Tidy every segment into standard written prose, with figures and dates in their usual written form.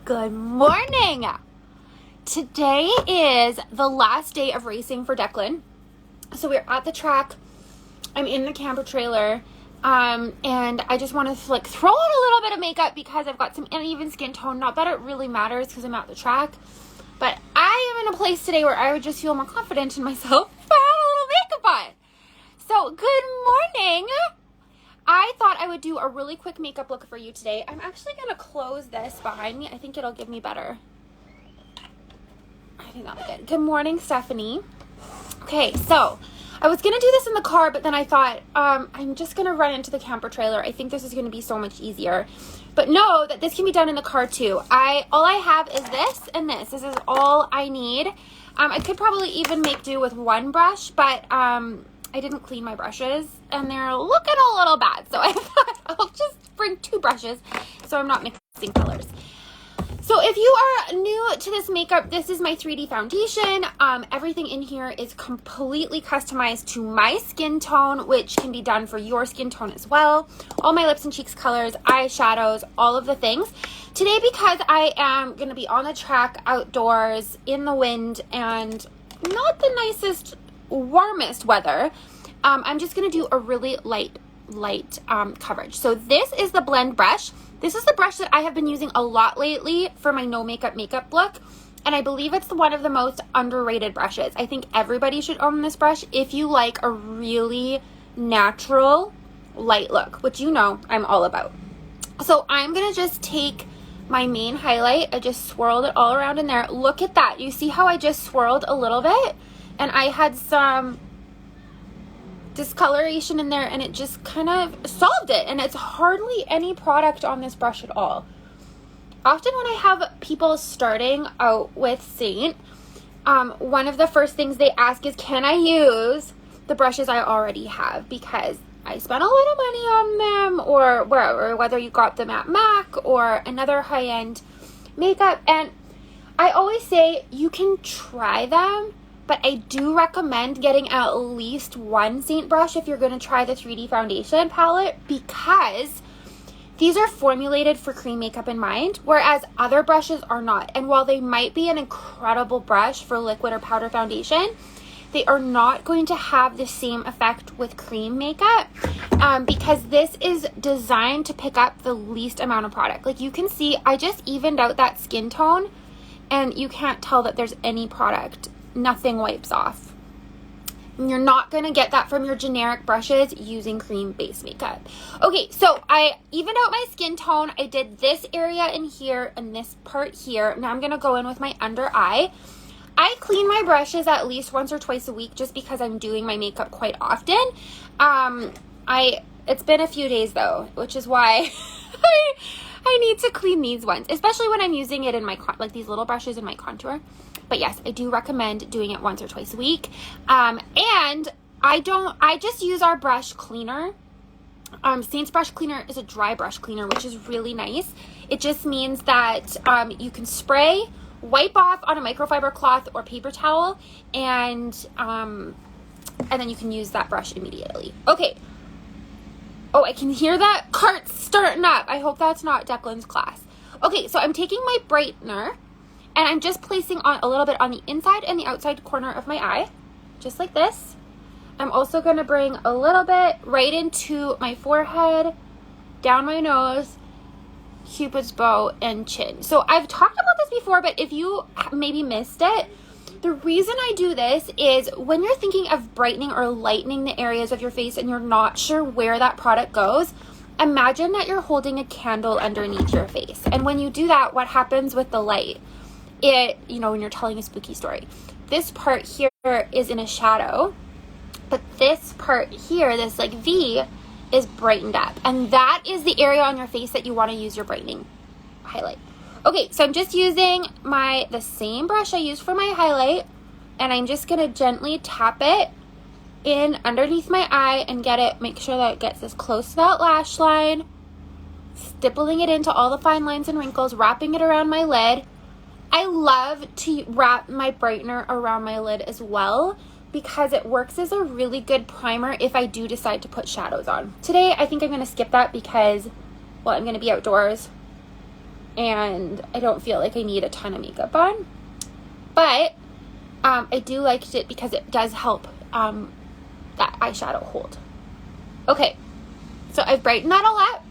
Good morning. Today is the last day of racing for Declan. So we're at the track. I'm in the camper trailer. And I just want to throw on a little bit of makeup because I've got some uneven skin tone. Not that it really matters because I'm at the track. But I am in a place today where I would just feel more confident in myself if I had a little makeup on. So good morning. I thought I would do a really quick makeup look for you today. I'm actually going to close this behind me. I think it'll give me better. I think that'll be good. Good morning, Stephanie. Okay, so I was going to do this in the car, but then I thought I'm just going to run into the camper trailer. I think this is going to be so much easier. But know that this can be done in the car too. All I have is this and this. This is all I need. I could probably even make do with one brush, but I didn't clean my brushes and they're looking a little bad. So I thought I'll just bring two brushes so I'm not mixing colors. So if you are new to this makeup, this is my 3D foundation. Everything in here is completely customized to my skin tone, which can be done for your skin tone as well. All my lips and cheeks colors, eyeshadows, all of the things. Today, because I am going to be on the track outdoors in the wind and not the nicest, warmest weather, I'm just going to do a really light coverage. So this is the blend brush. This is the brush that I have been using a lot lately for my no makeup look, and I believe it's one of the most underrated brushes. I think everybody should own this brush if you like a really natural light look, which you know I'm all about. So I'm gonna just take my main highlight. I just swirled it all around in there. Look at that. You see how I just swirled a little bit and I had some discoloration in there and it just kind of solved it, and it's hardly any product on this brush at all. Often when I have people starting out with Saint, one of the first things they ask is, can I use the brushes I already have, because I spent a little money on them, or wherever, whether you got them at MAC or another high-end makeup. And I always say you can try them, but I do recommend getting at least one Saint brush if you're going to try the 3D foundation palette, because these are formulated for cream makeup in mind, whereas other brushes are not. And while they might be an incredible brush for liquid or powder foundation, they are not going to have the same effect with cream makeup, because this is designed to pick up the least amount of product. Like you can see, I just evened out that skin tone and you can't tell that there's any product. Nothing wipes off. And you're not going to get that from your generic brushes using cream base makeup. Okay, so I evened out my skin tone. I did this area in here and this part here. Now I'm going to go in with my under eye. I clean my brushes at least once or twice a week just because I'm doing my makeup quite often. It's been a few days though, which is why I need to clean these ones, especially when I'm using it in my, like these little brushes in my contour. But yes, I do recommend doing it once or twice a week. And I just use our brush cleaner. Saint's brush cleaner is a dry brush cleaner, which is really nice. It just means that you can spray, wipe off on a microfiber cloth or paper towel, and then you can use that brush immediately. Okay. Oh, I can hear that cart starting up. I hope that's not Declan's class. Okay, so I'm taking my brightener and I'm just placing on a little bit on the inside and the outside corner of my eye, just like this. I'm also going to bring a little bit right into my forehead, down my nose, Cupid's bow, and chin. So I've talked about this before, but if you maybe missed it, the reason I do this is when you're thinking of brightening or lightening the areas of your face and you're not sure where that product goes, imagine that you're holding a candle underneath your face. And when you do that, what happens with the light? When you're telling a spooky story, this part here is in a shadow, but this part here, this like V, is brightened up. And that is the area on your face that you want to use your brightening highlight. Okay, so I'm just using the same brush I used for my highlight, and I'm just going to gently tap it in underneath my eye and make sure that it gets as close to that lash line, stippling it into all the fine lines and wrinkles, wrapping it around my lid. I love to wrap my brightener around my lid as well because it works as a really good primer if I do decide to put shadows on. Today, I think I'm going to skip that because, well, I'm going to be outdoors. and I don't feel like I need a ton of makeup on. But I do like it because it does help that eyeshadow hold. Okay, so I've brightened that all up.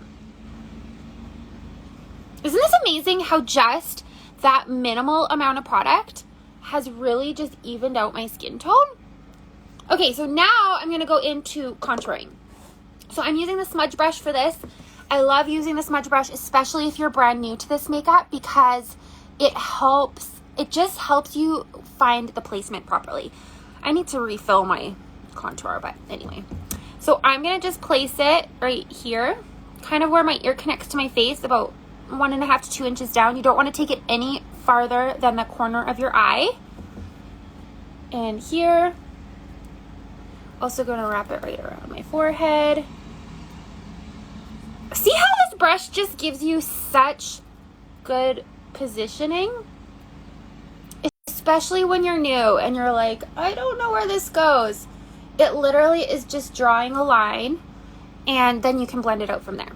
Isn't this amazing how just that minimal amount of product has really just evened out my skin tone? Okay, so now I'm going to go into contouring. So I'm using the smudge brush for this. I love using the smudge brush, especially if you're brand new to this makeup, because it just helps you find the placement properly. I need to refill my contour, but anyway. So I'm going to just place it right here, kind of where my ear connects to my face, about 1.5 to 2 inches down. You don't want to take it any farther than the corner of your eye. And here, also going to wrap it right around my forehead. See how this brush just gives you such good positioning? Especially when you're new and you're like, I don't know where this goes. It literally is just drawing a line, and then you can blend it out from there.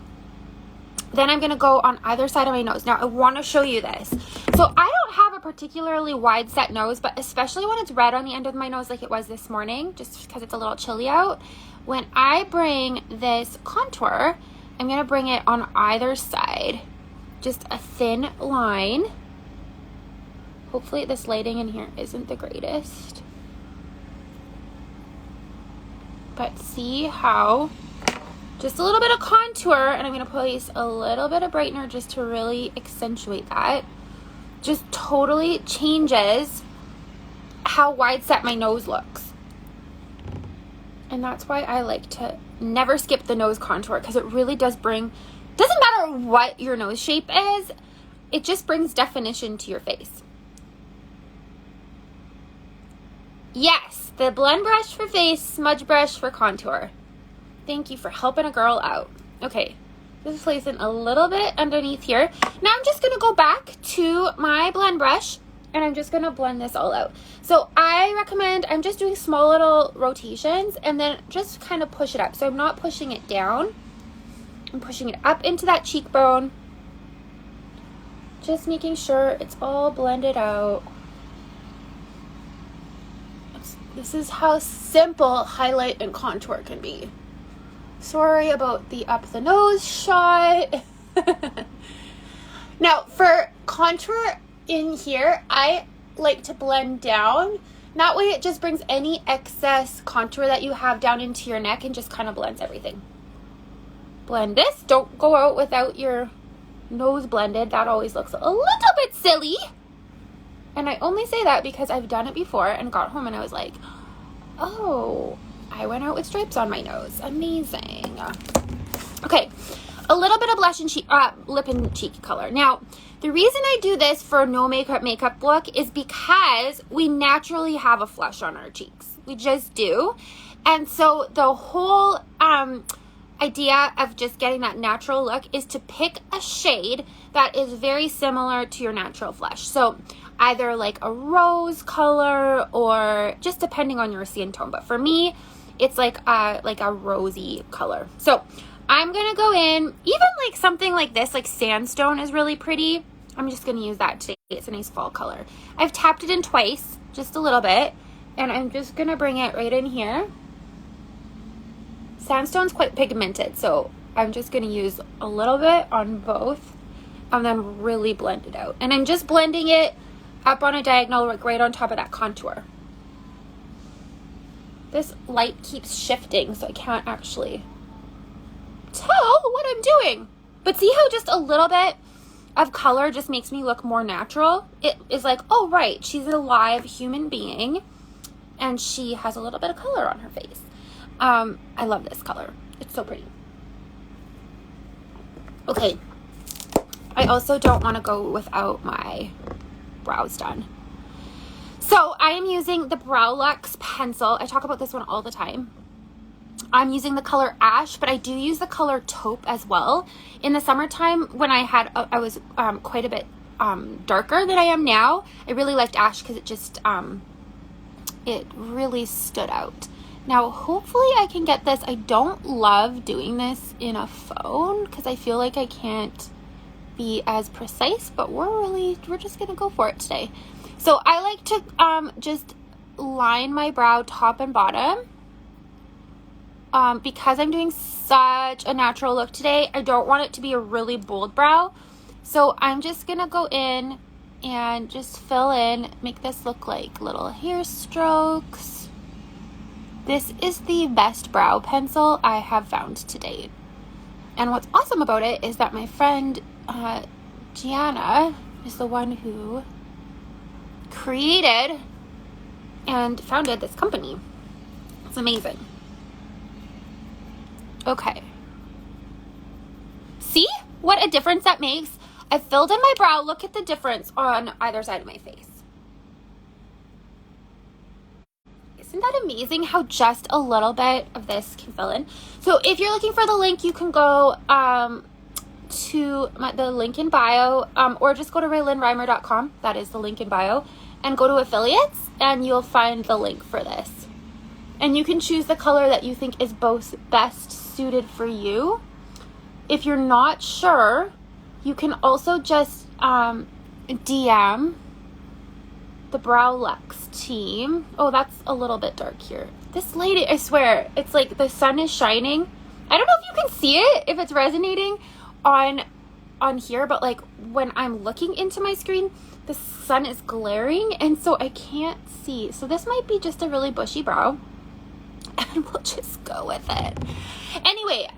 Then I'm going to go on either side of my nose. Now, I want to show you this. So I don't have a particularly wide set nose, but especially when it's red on the end of my nose like it was this morning, just because it's a little chilly out, when I bring this contour, I'm going to bring it on either side. Just a thin line. Hopefully this lighting in here isn't the greatest. But see how just a little bit of contour, and I'm going to place a little bit of brightener just to really accentuate that. Just totally changes how wide set my nose looks. And that's why I like to never skip the nose contour, because it really does bring, doesn't matter what your nose shape is, it just brings definition to your face. Yes, the blend brush for face, smudge brush for contour. Thank you for helping a girl out. Okay, just placing a little bit underneath here. Now I'm just going to go back to my blend brush, and I'm just going to blend this all out. So I recommend, I'm just doing small little rotations and then just kind of push it up. So I'm not pushing it down. I'm pushing it up into that cheekbone. Just making sure it's all blended out. This is how simple highlight and contour can be. Sorry about the up the nose shot. Now for contour in here, I like to blend down. That way it just brings any excess contour that you have down into your neck and just kind of blends everything. Blend this. Don't go out without your nose blended. That always looks a little bit silly. And I only say that because I've done it before and got home and I was like, oh, I went out with stripes on my nose. Amazing. Okay, a little bit of blush and lip and cheek color. Now, the reason I do this for no makeup look is because we naturally have a flush on our cheeks. We just do. And so the whole idea of just getting that natural look is to pick a shade that is very similar to your natural flush. So either like a rose color or just depending on your skin tone. But for me, it's like a rosy color. So I'm going to go in, even like something like this, like sandstone is really pretty. I'm just going to use that today. It's a nice fall color. I've tapped it in twice, just a little bit. And I'm just going to bring it right in here. Sandstone's quite pigmented, so I'm just going to use a little bit on both and then really blend it out. And I'm just blending it up on a diagonal, like right on top of that contour. This light keeps shifting, so I can't actually tell what I'm doing. But see how just a little bit of color just makes me look more natural? It is like, oh right, she's a live human being and she has a little bit of color on her face. I love this color. It's so pretty. Okay. I also don't want to go without my brows done. So I am using the Brow Luxe pencil. I talk about this one all the time. I'm using the color Ash, but I do use the color Taupe as well. In the summertime, when I was quite a bit darker than I am now, I really liked Ash because it just, it really stood out. Now, hopefully I can get this. I don't love doing this in a phone because I feel like I can't be as precise, but we're just gonna go for it today. So I like to just line my brow top and bottom. Because I'm doing such a natural look today, I don't want it to be a really bold brow. So I'm just gonna go in and just fill in, make this look like little hair strokes. This is the best brow pencil I have found to date. And what's awesome about it is that my friend Gianna is the one who created and founded this company. It's amazing. Okay. See what a difference that makes? I filled in my brow. Look at the difference on either side of my face. Isn't that amazing how just a little bit of this can fill in? So if you're looking for the link, you can go to the link in bio, or just go to RaylinReimer.com. That is the link in bio, and go to affiliates, and you'll find the link for this. And you can choose the color that you think is both best suited for you. If you're not sure, you can also just DM the Brow Luxe team. Oh, that's a little bit dark here. This lady, I swear, it's like the sun is shining. I don't know if you can see it, if it's resonating on here, but like when I'm looking into my screen, the sun is glaring, and so I can't see. So this might be just a really bushy brow, and we'll just go with it. Anyway,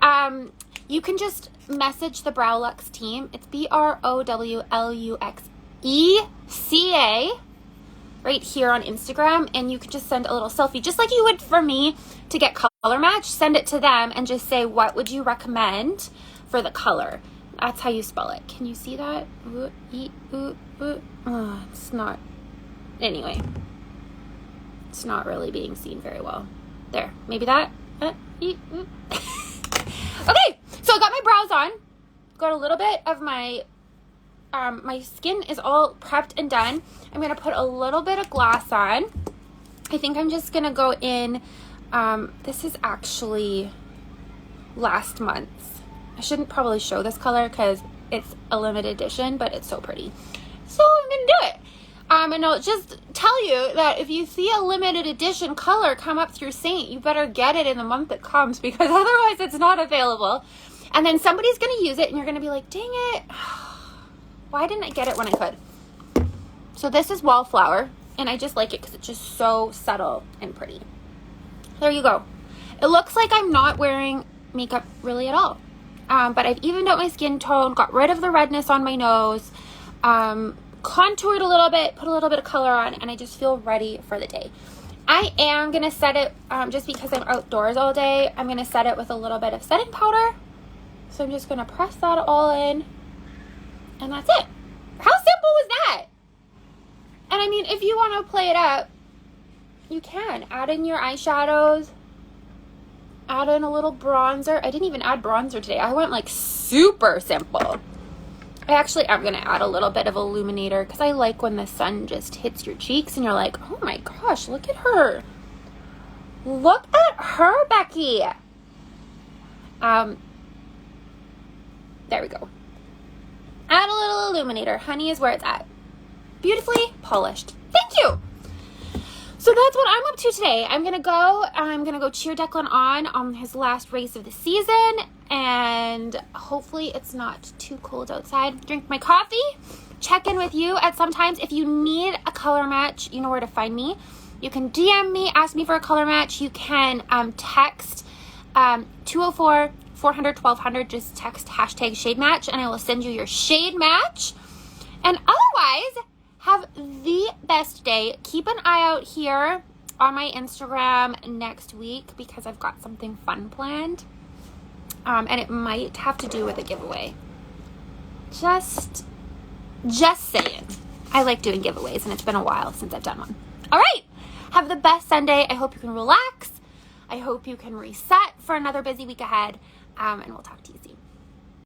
you can just message the Brow Luxe team. It's BROWLUXECA right here on Instagram, and you can just send a little selfie, just like you would for me to get color match. Send it to them and just say, what would you recommend for the color? That's how you spell it. Can you see that? Oh, it's not. Anyway, it's not really being seen very well. There, maybe that. Okay, so I got my brows on. Got a little bit of my my skin is all prepped and done. I'm gonna put a little bit of gloss on. I think I'm just gonna go in. This is actually last month's. I shouldn't probably show this color because it's a limited edition, but it's so pretty. So I'm gonna do it. And I'll just tell you that if you see a limited edition color come up through Saint, you better get it in the month it comes, because otherwise it's not available. And then somebody's going to use it and you're going to be like, dang it, why didn't I get it when I could? So this is Wallflower, and I just like it because it's just so subtle and pretty. There you go. It looks like I'm not wearing makeup really at all. But I've evened out my skin tone, got rid of the redness on my nose, contoured a little bit, put a little bit of color on, and I just feel ready for the day. I am going to set it, just because I'm outdoors all day, I'm going to set it with a little bit of setting powder. So I'm just going to press that all in, and that's it. How simple was that? And I mean, if you want to play it up, you can. Add in your eyeshadows, add in a little bronzer. I didn't even add bronzer today. I went like super simple. I actually am going to add a little bit of illuminator because I like when the sun just hits your cheeks and you're like, oh my gosh, look at her. Look at her, Becky. There we go. Add a little illuminator. Honey is where it's at. Beautifully polished. Thank you. So that's what I'm up to today. I'm going to go cheer Declan on his last race of the season, and hopefully it's not too cold outside. Drink my coffee, check in with you at some times. If you need a color match, you know where to find me. You can DM me, ask me for a color match. You can text 204-400-1200. Just text hashtag shade match, and I will send you your shade match. And otherwise, have the best day. Keep an eye out here on my Instagram next week because I've got something fun planned. And it might have to do with a giveaway. Just saying. I like doing giveaways, and it's been a while since I've done one. All right. Have the best Sunday. I hope you can relax. I hope you can reset for another busy week ahead. And we'll talk to you soon.